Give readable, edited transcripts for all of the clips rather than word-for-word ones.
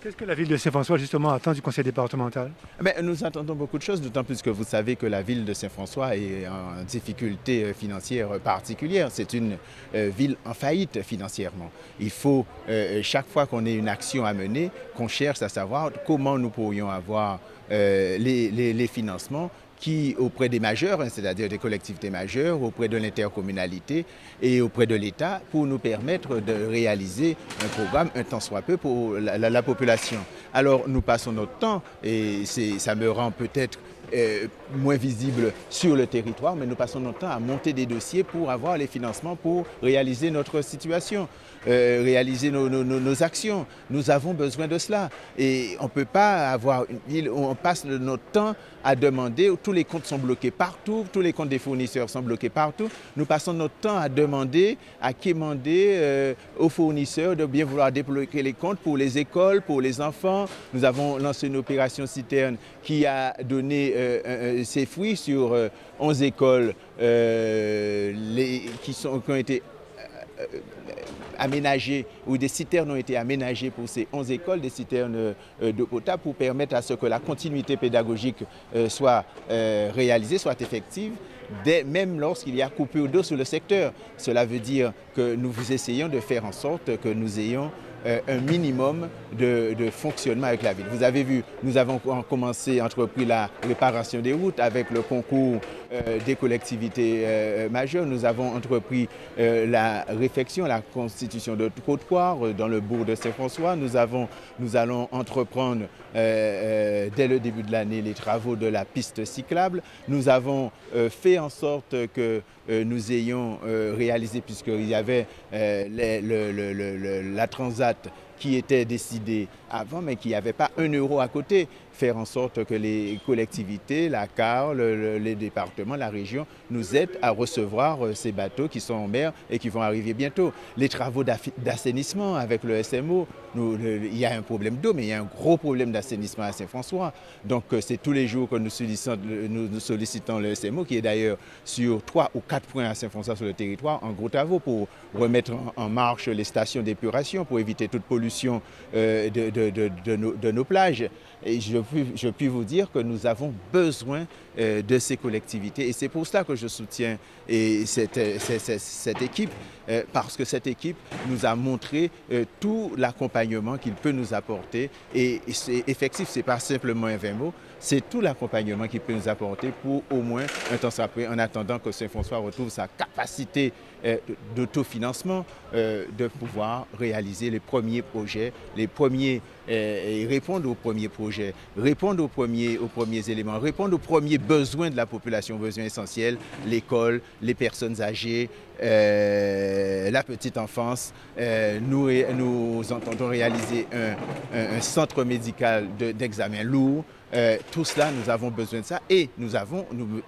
Qu'est-ce que la ville de Saint-François, justement, attend du conseil départemental? Nous attendons beaucoup de choses, d'autant plus que vous savez que la ville de Saint-François est en difficulté financière particulière. C'est une ville en faillite financièrement. Il faut, chaque fois qu'on ait une action à mener, qu'on cherche à savoir comment nous pourrions avoir les financements qui, auprès des majeurs, c'est-à-dire des collectivités majeures, auprès de l'intercommunalité et auprès de l'État, pour nous permettre de réaliser un programme, un tant soit peu, pour la population. Alors nous passons notre temps, et ça me rend peut-être moins visible sur le territoire, mais nous passons notre temps à monter des dossiers pour avoir les financements pour réaliser notre situation, réaliser nos actions. Nous avons besoin de cela. Et on ne peut pas avoir une ville où on passe notre temps à demander, où tous les comptes sont bloqués partout, tous les comptes des fournisseurs sont bloqués partout. Nous passons notre temps à demander, à quémander aux fournisseurs de bien vouloir débloquer les comptes pour les écoles, pour les enfants. Nous avons lancé une opération citerne qui a donné ses fruits sur 11 écoles qui ont été aménagées, où des citernes ont été aménagées pour ces 11 écoles, des citernes d'eau potable, pour permettre à ce que la continuité pédagogique soit réalisée, soit effective, même lorsqu'il y a coupure d'eau sur le secteur. Cela veut dire que nous essayons de faire en sorte que nous ayons un minimum de fonctionnement avec la ville. Vous avez vu, nous avons entrepris la réparation des routes avec le concours des collectivités majeures. Nous avons entrepris la réfection, la constitution de trottoirs dans le bourg de Saint-François. Nous allons entreprendre dès le début de l'année les travaux de la piste cyclable. Nous avons fait en sorte que nous ayons réalisé, puisqu'il y avait la Transat qui était décidée avant, mais qui n'avait pas un euro à côté, faire en sorte que les collectivités, la CAR, les départements, la région nous aident à recevoir ces bateaux qui sont en mer et qui vont arriver bientôt. Les travaux d'assainissement avec le SMO, il y a un problème d'eau, mais il y a un gros problème d'assainissement à Saint-François. Donc c'est tous les jours que nous sollicitons le SMO, qui est d'ailleurs sur 3 ou 4 points à Saint-François sur le territoire, en gros travaux pour remettre en marche les stations d'épuration, pour éviter toute pollution de nos plages. Et je puis vous dire que nous avons besoin de ces collectivités, et c'est pour cela que je soutiens cette équipe, parce que cette équipe nous a montré tout l'accompagnement qu'il peut nous apporter, et c'est effectif, ce n'est pas simplement un 20 mots, c'est tout l'accompagnement qu'il peut nous apporter pour au moins un temps après, en attendant que Saint-François retrouve sa capacité d'autofinancement, de pouvoir réaliser les premiers projets, et répondre aux premiers projets, répondre aux premiers éléments, répondre aux premiers besoins de la population, besoins essentiels, l'école, les personnes âgées, la petite enfance. Nous entendons réaliser un centre médical d'examen lourd. Tout cela, nous avons besoin de ça, et nous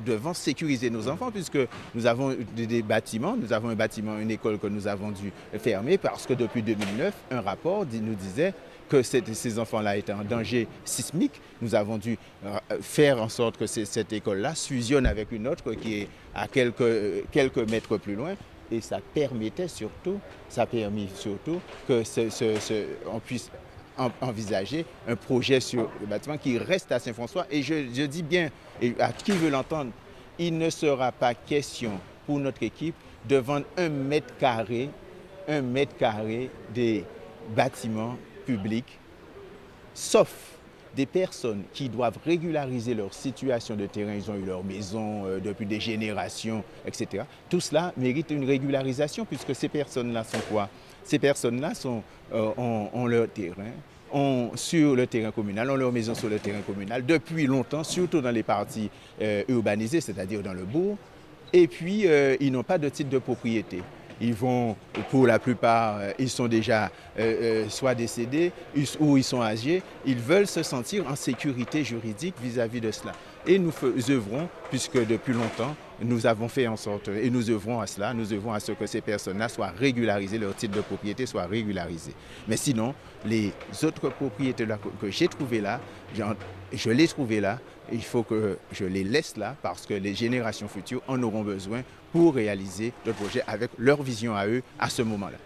devons sécuriser nos enfants, puisque nous avons des bâtiments. Nous avons un bâtiment, une école que nous avons dû fermer parce que depuis 2009, un rapport nous disait que ces enfants-là étaient en danger sismique. Nous avons dû faire en sorte que cette école-là fusionne avec une autre qui est à quelques mètres plus loin. Et ça a permis surtout que on puisse envisager un projet sur le bâtiment qui reste à Saint-François. Et je dis bien, et à qui veut l'entendre, il ne sera pas question pour notre équipe de vendre 1 mètre carré des bâtiments publics, sauf des personnes qui doivent régulariser leur situation de terrain. Ils ont eu leur maison depuis des générations, etc. Tout cela mérite une régularisation, puisque ces personnes-là sont quoi? Ces personnes-là ont leur terrain, sur le terrain communal, ont leur maison sur le terrain communal depuis longtemps, surtout dans les parties urbanisées, c'est-à-dire dans le bourg. Et puis, ils n'ont pas de titre de propriété. Ils vont, pour la plupart, ils sont déjà soit décédés ou ils sont âgés. Ils veulent se sentir en sécurité juridique vis-à-vis de cela. Et nous œuvrons, puisque depuis longtemps, nous avons fait en sorte, et nous œuvrons à cela, nous œuvrons à ce que ces personnes-là soient régularisées, leur titre de propriété soit régularisé. Mais sinon, les autres propriétés que j'ai trouvées là, je les trouvées là, il faut que je les laisse là, parce que les générations futures en auront besoin pour réaliser le projet avec leur vision à eux à ce moment-là.